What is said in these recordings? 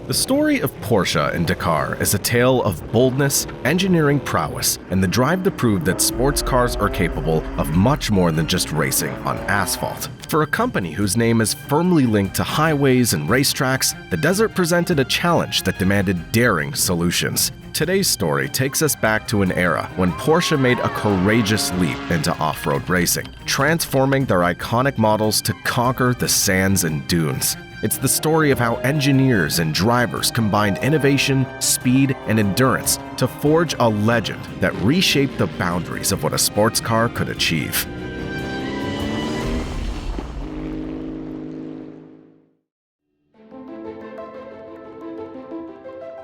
The story of Porsche in Dakar is a tale of boldness, engineering prowess, and the drive to prove that sports cars are capable of much more than just racing on asphalt. For a company whose name is firmly linked to highways and racetracks, the desert presented a challenge that demanded daring solutions. Today's story takes us back to an era when Porsche made a courageous leap into off-road racing, transforming their iconic models to conquer the sands and dunes. It's the story of how engineers and drivers combined innovation, speed, and endurance to forge a legend that reshaped the boundaries of what a sports car could achieve.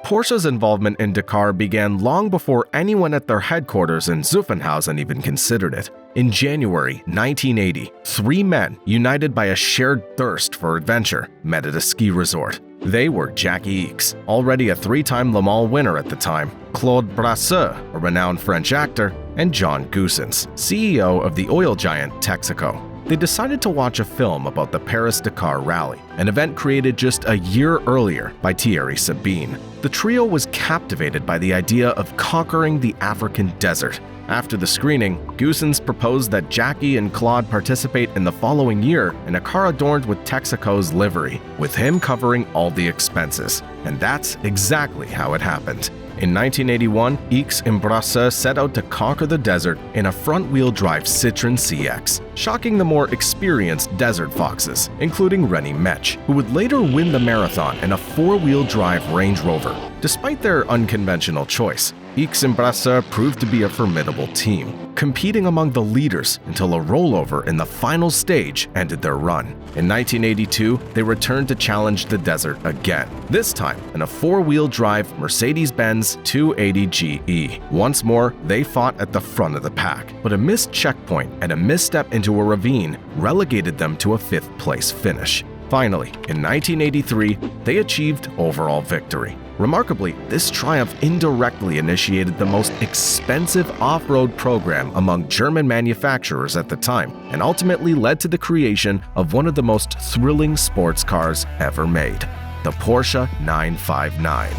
Porsche's involvement in Dakar began long before anyone at their headquarters in Zuffenhausen even considered it. In January 1980, three men, united by a shared thirst for adventure, met at a ski resort. They were Jackie Ickx, already a three-time Le Mans winner at the time, Claude Brasseur, a renowned French actor, and John Goossens, CEO of the oil giant Texaco. They decided to watch a film about the Paris-Dakar Rally, an event created just a year earlier by Thierry Sabine. The trio was captivated by the idea of conquering the African desert. After the screening, Goossens proposed that Jackie and Claude participate in the following year in a car adorned with Texaco's livery, with him covering all the expenses. And that's exactly how it happened. In 1981, Ickx and Brasseur set out to conquer the desert in a front-wheel drive Citroën CX, shocking the more experienced desert foxes, including René Metsch, who would later win the marathon in a four-wheel drive Range Rover. Despite their unconventional choice, Ickx and Brasseur proved to be a formidable team, competing among the leaders until a rollover in the final stage ended their run. In 1982, they returned to challenge the desert again, this time in a four-wheel drive Mercedes-Benz 280 GE. Once more, they fought at the front of the pack, but a missed checkpoint and a misstep into a ravine relegated them to a fifth-place finish. Finally, in 1983, they achieved overall victory. Remarkably, this triumph indirectly initiated the most expensive off-road program among German manufacturers at the time, and ultimately led to the creation of one of the most thrilling sports cars ever made, the Porsche 959.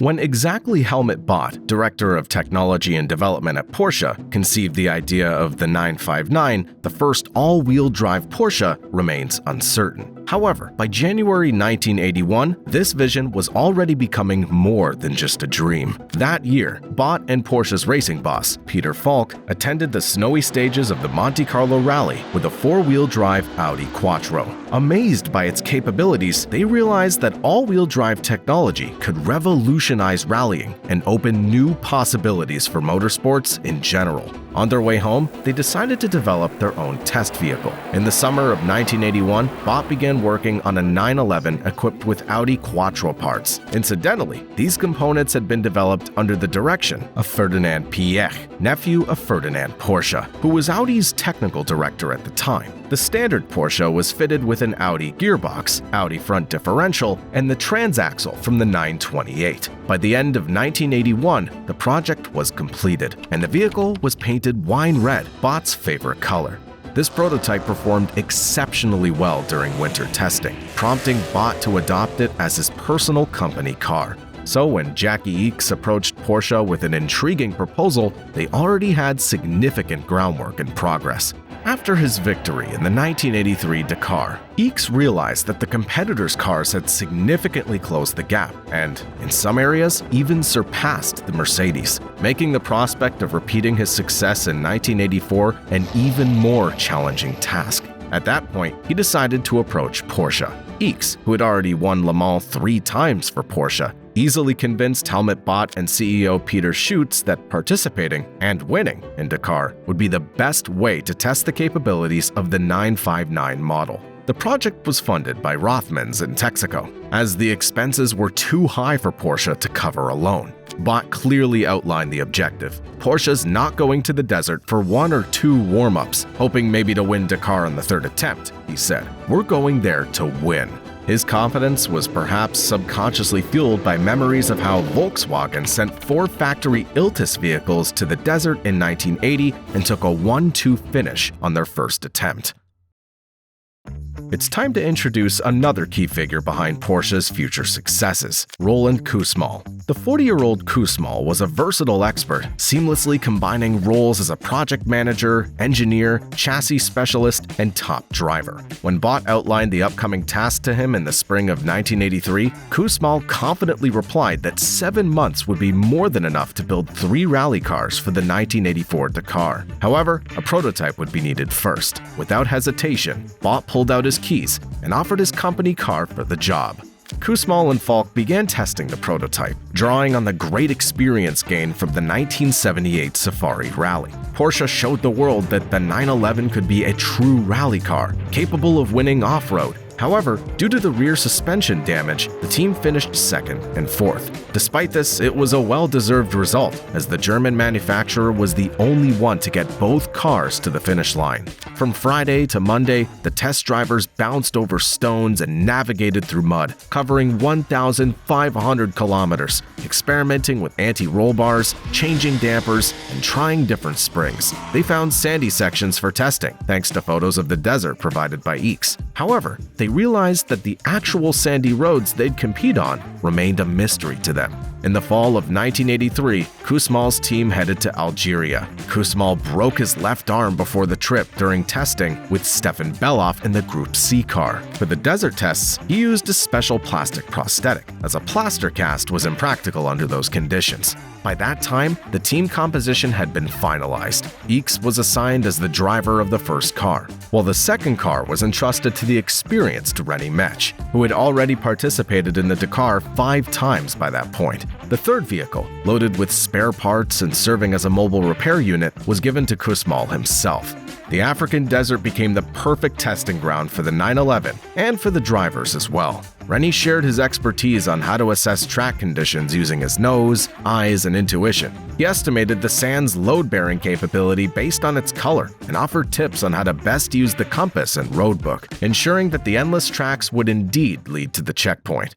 When exactly Helmut Bott, director of technology and development at Porsche, conceived the idea of the 959, the first all-wheel drive Porsche, remains uncertain. However, by January 1981, this vision was already becoming more than just a dream. That year, Bott and Porsche's racing boss, Peter Falk, attended the snowy stages of the Monte Carlo Rally with a four-wheel drive Audi Quattro. Amazed by its capabilities, they realized that all-wheel drive technology could revolutionize rallying and open new possibilities for motorsports in general. On their way home, they decided to develop their own test vehicle. In the summer of 1981, Bott began working on a 911 equipped with Audi Quattro parts. Incidentally, these components had been developed under the direction of Ferdinand Piëch, nephew of Ferdinand Porsche, who was Audi's technical director at the time. The standard Porsche was fitted with an Audi gearbox, Audi front differential, and the transaxle from the 928. By the end of 1981, the project was completed, and the vehicle was painted wine red, Bott's favorite color. This prototype performed exceptionally well during winter testing, prompting Bott to adopt it as his personal company car. So when Jackie Ickx approached Porsche with an intriguing proposal, they already had significant groundwork in progress. After his victory in the 1983 Dakar, Ickx realized that the competitors' cars had significantly closed the gap and, in some areas, even surpassed the Mercedes, making the prospect of repeating his success in 1984 an even more challenging task. At that point, he decided to approach Porsche. Ickx, who had already won Le Mans 3 times for Porsche, easily convinced Helmut Bott and CEO Peter Schütz that participating and winning in Dakar would be the best way to test the capabilities of the 959 model. The project was funded by Rothmans and Texaco, as the expenses were too high for Porsche to cover alone. Bott clearly outlined the objective. Porsche's not going to the desert for 1 or 2 warm-ups, hoping maybe to win Dakar on the 3rd attempt, he said. We're going there to win. His confidence was perhaps subconsciously fueled by memories of how Volkswagen sent 4 factory Iltis vehicles to the desert in 1980 and took a 1-2 finish on their first attempt. It's time to introduce another key figure behind Porsche's future successes, Roland Koosmaal. The 40-year-old Koosmaal was a versatile expert, seamlessly combining roles as a project manager, engineer, chassis specialist, and top driver. When Bott outlined the upcoming task to him in the spring of 1983, Koosmaal confidently replied that 7 months would be more than enough to build 3 rally cars for the 1984 Dakar. However, a prototype would be needed first. Without hesitation, Bott pulled out his keys and offered his company car for the job. Koosmaal and Falk began testing the prototype, drawing on the great experience gained from the 1978 Safari Rally. Porsche showed the world that the 911 could be a true rally car, capable of winning off-road. However, due to the rear suspension damage, the team finished 2nd and 4th. Despite this, it was a well-deserved result, as the German manufacturer was the only one to get both cars to the finish line. From Friday to Monday, the test drivers bounced over stones and navigated through mud, covering 1,500 kilometers, experimenting with anti-roll bars, changing dampers, and trying different springs. They found sandy sections for testing, thanks to photos of the desert provided by Eeks. However, they realized that the actual sandy roads they'd compete on remained a mystery to them. In the fall of 1983, Koosmaal's team headed to Algeria. Koosmaal broke his left arm before the trip during testing with Stefan Beloff in the Group C car. For the desert tests, he used a special plastic prosthetic, as a plaster cast was impractical under those conditions. By that time, the team composition had been finalized. Eeks was assigned as the driver of the first car, while the second car was entrusted to the experienced René Mech, who had already participated in the Dakar 5 times by that point. The third vehicle, loaded with spare parts and serving as a mobile repair unit, was given to Koosmaal himself. The African desert became the perfect testing ground for the 911 and for the drivers as well. René shared his expertise on how to assess track conditions using his nose, eyes, and intuition. He estimated the sand's load-bearing capability based on its color and offered tips on how to best use the compass and roadbook, ensuring that the endless tracks would indeed lead to the checkpoint.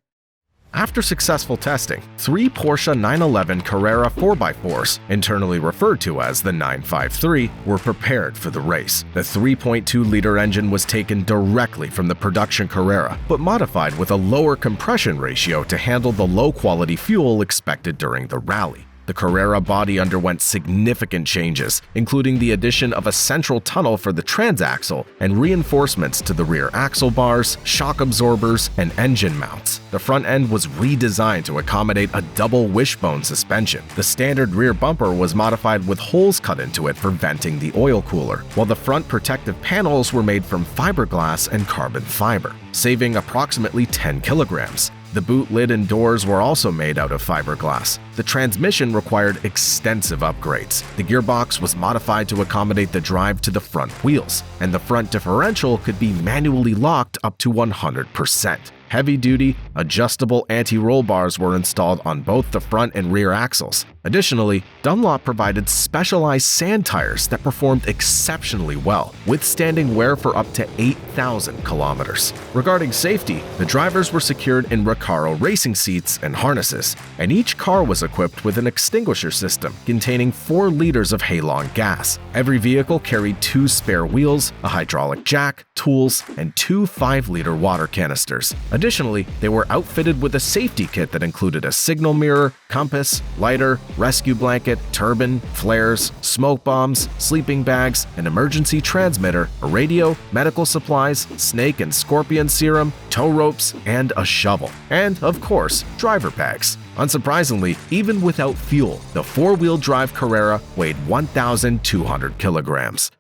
After successful testing, 3 Porsche 911 Carrera 4x4s, internally referred to as the 953, were prepared for the race. The 3.2-liter engine was taken directly from the production Carrera, but modified with a lower compression ratio to handle the low-quality fuel expected during the rally. The Carrera body underwent significant changes, including the addition of a central tunnel for the transaxle and reinforcements to the rear axle bars, shock absorbers, and engine mounts. The front end was redesigned to accommodate a double wishbone suspension. The standard rear bumper was modified with holes cut into it for venting the oil cooler, while the front protective panels were made from fiberglass and carbon fiber, saving approximately 10 kilograms. The boot lid and doors were also made out of fiberglass. The transmission required extensive upgrades. The gearbox was modified to accommodate the drive to the front wheels, and the front differential could be manually locked up to 100%. Heavy-duty, adjustable anti-roll bars were installed on both the front and rear axles. Additionally, Dunlop provided specialized sand tires that performed exceptionally well, withstanding wear for up to 8,000 kilometers. Regarding safety, the drivers were secured in Recaro racing seats and harnesses, and each car was equipped with an extinguisher system containing 4 liters of halon gas. Every vehicle carried 2 spare wheels, a hydraulic jack, tools, and 2 5-liter water canisters. Additionally, they were outfitted with a safety kit that included a signal mirror, compass, lighter, rescue blanket, turbine, flares, smoke bombs, sleeping bags, an emergency transmitter, a radio, medical supplies, snake and scorpion serum, tow ropes, and a shovel. And, of course, driver bags. Unsurprisingly, even without fuel, the 4-wheel drive Carrera weighed 1,200 kilograms.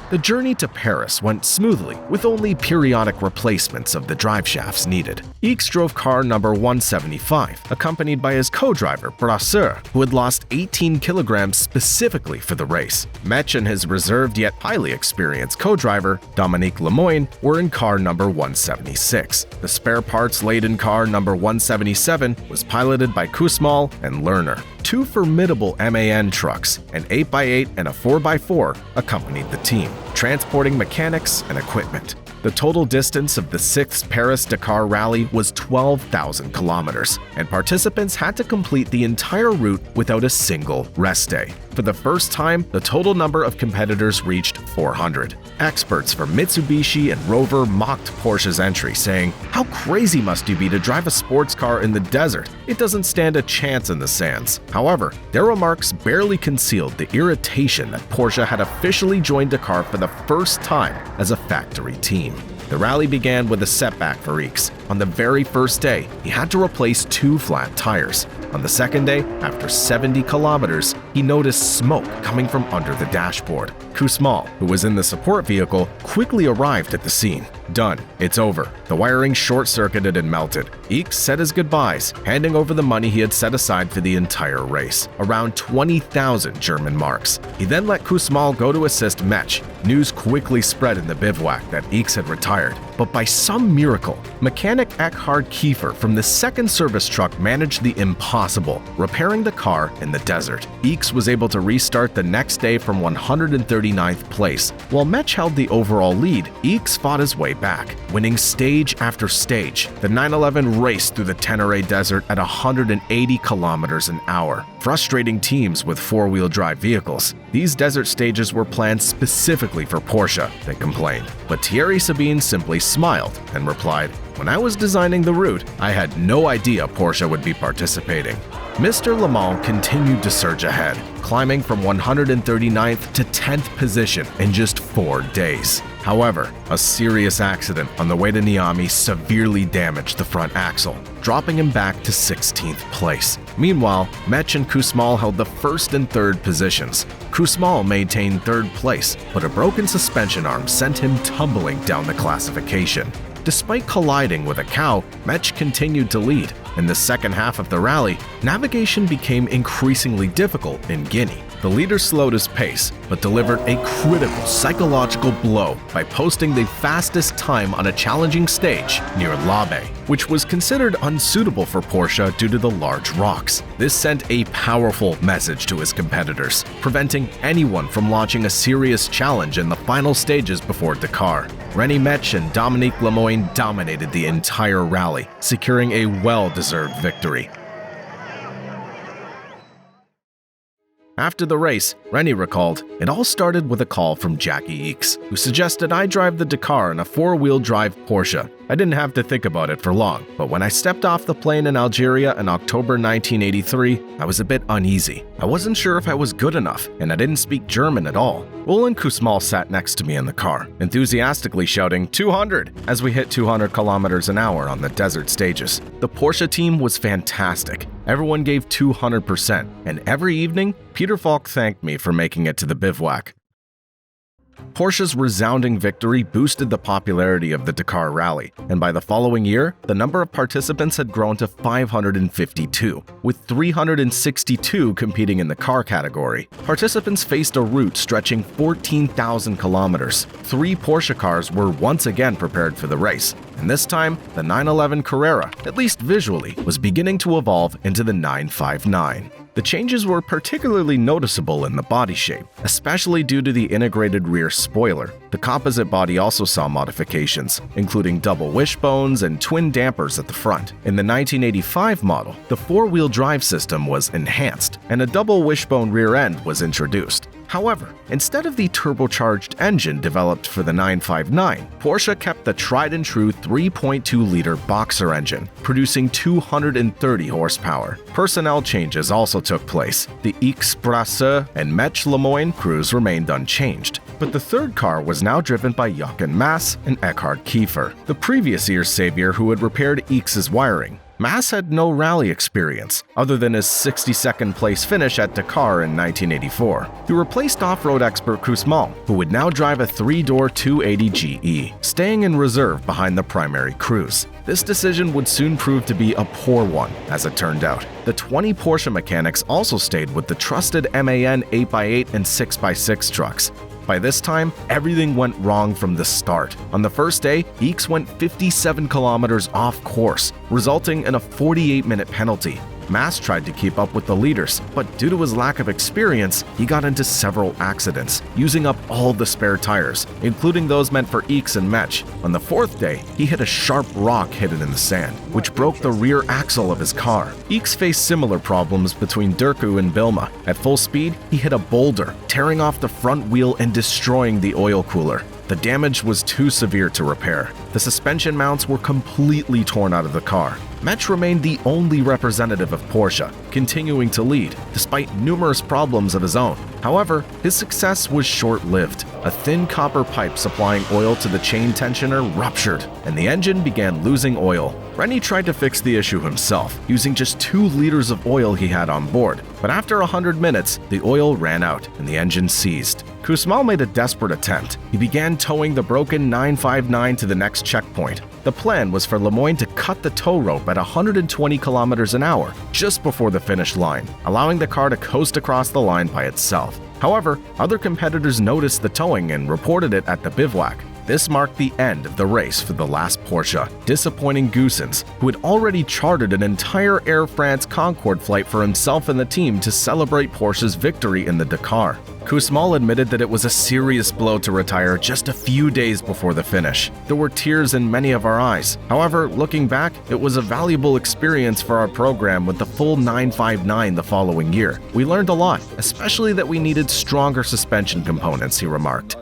The journey to Paris went smoothly, with only periodic replacements of the driveshafts needed. Ickx drove car number 175, accompanied by his co-driver, Brasseur, who had lost 18 kilograms specifically for the race. Mech and his reserved yet highly experienced co-driver, Dominique Lemoyne, were in car number 176. The spare parts-laden car number 177 was piloted by Kussmaul and Lerner. Two formidable MAN trucks, an 8x8 and a 4x4, accompanied the team, transporting mechanics and equipment. The total distance of the 6th Paris-Dakar Rally was 12,000 kilometers, and participants had to complete the entire route without a single rest day. For the first time, the total number of competitors reached 400. Experts from Mitsubishi and Rover mocked Porsche's entry, saying, "How crazy must you be to drive a sports car in the desert? It doesn't stand a chance in the sands." However, their remarks barely concealed the irritation that Porsche had officially joined Dakar for the first time as a factory team. The rally began with a setback for Ickx. On the very first day, he had to replace 2 flat tires. On the second day, after 70 kilometers, he noticed smoke coming from under the dashboard. Kussmaul, who was in the support vehicle, quickly arrived at the scene. "Done. It's over." The wiring short-circuited and melted. Ickx said his goodbyes, handing over the money he had set aside for the entire race, around 20,000 German marks. He then let Kussmaul go to assist Mech. News quickly spread in the bivouac that Ickx had retired, but by some miracle, mechanic Eckhard Kiefer from the second service truck managed the impossible, repairing the car in the desert. Ickx was able to restart the next day from 139th place. While Mech held the overall lead, Ickx fought his way back, winning stage after stage. The 911 raced through the Tenere Desert at 180 kilometers an hour, frustrating teams with four-wheel drive vehicles. These desert stages were planned specifically for Porsche, they complained. But Thierry Sabine simply smiled and replied, "When I was designing the route, I had no idea Porsche would be participating." Mr. Le Mans continued to surge ahead, climbing from 139th to 10th position in just 4 days. However, a serious accident on the way to Niamey severely damaged the front axle, dropping him back to 16th place. Meanwhile, Mech and Kussmaul held the first and third positions. Kussmaul maintained third place, but a broken suspension arm sent him tumbling down the classification. Despite colliding with a cow, Mech continued to lead. In the second half of the rally, navigation became increasingly difficult in Guinea. The leader slowed his pace, but delivered a critical psychological blow by posting the fastest time on a challenging stage near L'Abbé, which was considered unsuitable for Porsche due to the large rocks. This sent a powerful message to his competitors, preventing anyone from launching a serious challenge in the final stages before Dakar. René Mech and Dominique Lemoyne dominated the entire rally, securing a well-deserved victory. After the race, René recalled, "It all started with a call from Jackie Ickx, who suggested I drive the Dakar in a four-wheel drive Porsche. I didn't have to think about it for long, but when I stepped off the plane in Algeria in October 1983, I was a bit uneasy. I wasn't sure if I was good enough, and I didn't speak German at all." Roland Kussmaul sat next to me in the car, enthusiastically shouting 200 as we hit 200 kilometers an hour on the desert stages. The Porsche team was fantastic. Everyone gave 200%, and every evening, Peter Falk thanked me for making it to the bivouac. Porsche's resounding victory boosted the popularity of the Dakar Rally, and by the following year, the number of participants had grown to 552, with 362 competing in the car category. Participants faced a route stretching 14,000 kilometers. 3 Porsche cars were once again prepared for the race, and this time, the 911 Carrera, at least visually, was beginning to evolve into the 959. The changes were particularly noticeable in the body shape, especially due to the integrated rear spoiler. The composite body also saw modifications, including double wishbones and twin dampers at the front. In the 1985 model, the four-wheel drive system was enhanced, and a double wishbone rear end was introduced. However, instead of the turbocharged engine developed for the 959, Porsche kept the tried-and-true 3.2-liter Boxer engine, producing 230 horsepower. Personnel changes also took place. The Ickx Brasseur and Mech Lemoyne crews remained unchanged, but the third car was now driven by Jochen Mass and Eckhard Kiefer, the previous year's savior who had repaired Ickx's wiring. Mas had no rally experience, other than his 62nd place finish at Dakar in 1984. He replaced off-road expert Kussmaul, who would now drive a 3-door 280 GE, staying in reserve behind the primary crews. This decision would soon prove to be a poor one, as it turned out. The 20 Porsche mechanics also stayed with the trusted MAN 8x8 and 6x6 trucks. By this time, everything went wrong from the start. On the first day, Ickx went 57 kilometers off course, resulting in a 48-minute penalty. Mas tried to keep up with the leaders, but due to his lack of experience, he got into several accidents, using up all the spare tires, including those meant for Ickx and Mech. On the fourth day, he hit a sharp rock hidden in the sand, which broke the rear axle of his car. Ickx faced similar problems between Durku and Bilma. At full speed, he hit a boulder, tearing off the front wheel and destroying the oil cooler. The damage was too severe to repair. The suspension mounts were completely torn out of the car. Mech remained the only representative of Porsche, continuing to lead, despite numerous problems of his own. However, his success was short-lived. A thin copper pipe supplying oil to the chain tensioner ruptured, and the engine began losing oil. Rennie tried to fix the issue himself, using just 2 liters of oil he had on board. But after 100 minutes, the oil ran out and the engine seized. Kussmaul made a desperate attempt. He began towing the broken 959 to the next checkpoint. The plan was for Lemoyne to cut the tow rope at 120 kilometers an hour just before the finish line, allowing the car to coast across the line by itself. However, other competitors noticed the towing and reported it at the bivouac. This marked the end of the race for the last Porsche, disappointing Goossens, who had already chartered an entire Air France Concorde flight for himself and the team to celebrate Porsche's victory in the Dakar. Kussmaul admitted that it was a serious blow to retire just a few days before the finish. There were tears in many of our eyes. However, looking back, it was a valuable experience for our program with the full 959 the following year. We learned a lot, especially that we needed stronger suspension components, he remarked.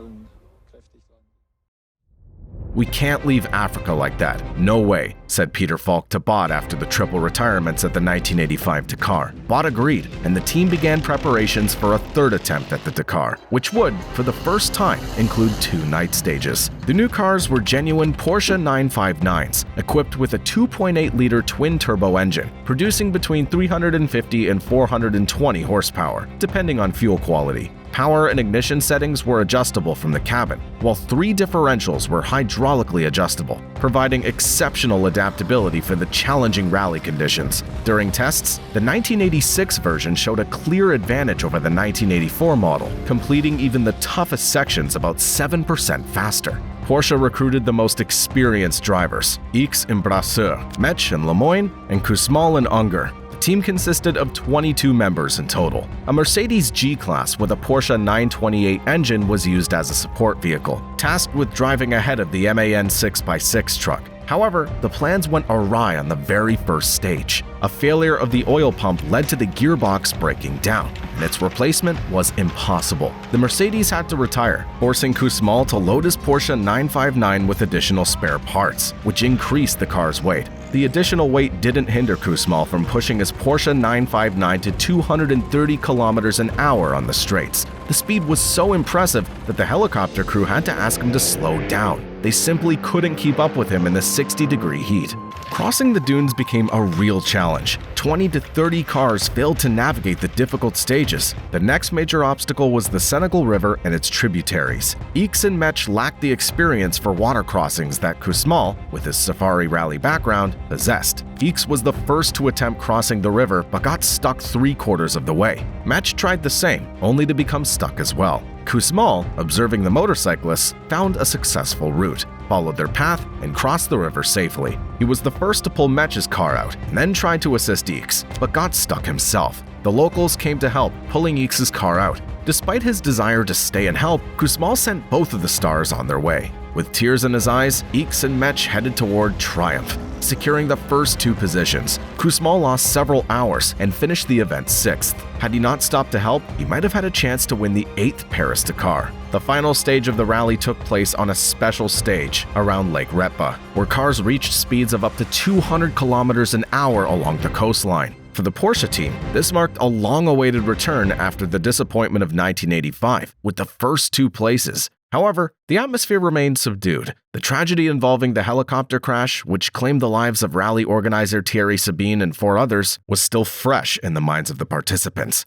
"We can't leave Africa like that. No way," said Peter Falk to Bott after the triple retirements at the 1985 Dakar. Bott agreed, and the team began preparations for a third attempt at the Dakar, which would, for the first time, include 2 night stages. The new cars were genuine Porsche 959s, equipped with a 2.8-liter twin-turbo engine, producing between 350 and 420 horsepower, depending on fuel quality. Power and ignition settings were adjustable from the cabin, while 3 differentials were hydraulically adjustable, providing exceptional adaptability for the challenging rally conditions. During tests, the 1986 version showed a clear advantage over the 1984 model, completing even the toughest sections about 7% faster. Porsche recruited the most experienced drivers, Ickx and Brasseur, Mech and Lemoyne, and Kussmaul and Unger. The team consisted of 22 members in total. A Mercedes G-Class with a Porsche 928 engine was used as a support vehicle, tasked with driving ahead of the MAN 6x6 truck. However, the plans went awry on the very first stage. A failure of the oil pump led to the gearbox breaking down, and its replacement was impossible. The Mercedes had to retire, forcing Kussmaul to load his Porsche 959 with additional spare parts, which increased the car's weight. The additional weight didn't hinder Kussmaul from pushing his Porsche 959 to 230 kilometers an hour on the straights. The speed was so impressive that the helicopter crew had to ask him to slow down. They simply couldn't keep up with him in the 60-degree heat. Crossing the dunes became a real challenge. 20 to 30 cars failed to navigate the difficult stages. The next major obstacle was the Senegal River and its tributaries. Ickx and Mech lacked the experience for water crossings that Kussmaul, with his safari rally background, possessed. Ickx was the first to attempt crossing the river but got stuck 3/4 of the way. Mech tried the same, only to become stuck as well. Kussmaul, observing the motorcyclists, found a successful route, followed their path, and crossed the river safely. He was the first to pull Mech's car out, and then tried to assist Ickx, but got stuck himself. The locals came to help, pulling Ickx's car out. Despite his desire to stay and help, Kussmaul sent both of the stars on their way. With tears in his eyes, Ickx and Mech headed toward triumph, securing the first 2 positions. Kussmaul lost several hours and finished the event 6th. Had he not stopped to help, he might have had a chance to win the 8th Paris-Dakar. The final stage of the rally took place on a special stage around Lake Retba, where cars reached speeds of up to 200 kilometers an hour along the coastline. For the Porsche team, this marked a long-awaited return after the disappointment of 1985, with the first 2 places. However, the atmosphere remained subdued. The tragedy involving the helicopter crash, which claimed the lives of rally organizer Thierry Sabine and 4 others, was still fresh in the minds of the participants.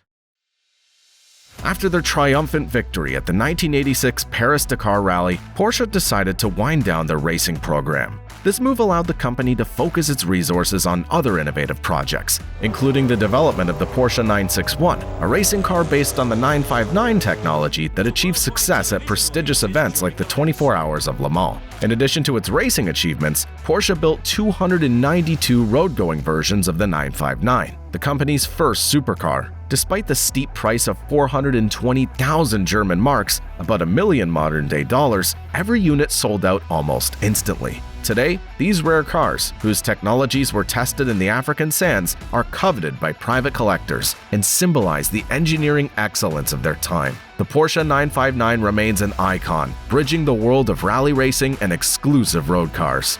After their triumphant victory at the 1986 Paris-Dakar Rally, Porsche decided to wind down their racing program. This move allowed the company to focus its resources on other innovative projects, including the development of the Porsche 961, a racing car based on the 959 technology that achieved success at prestigious events like the 24 Hours of Le Mans. In addition to its racing achievements, Porsche built 292 road-going versions of the 959, the company's first supercar. Despite the steep price of 420,000 German marks, about $1 million modern-day dollars, every unit sold out almost instantly. Today, these rare cars, whose technologies were tested in the African sands, are coveted by private collectors and symbolize the engineering excellence of their time. The Porsche 959 remains an icon, bridging the world of rally racing and exclusive road cars.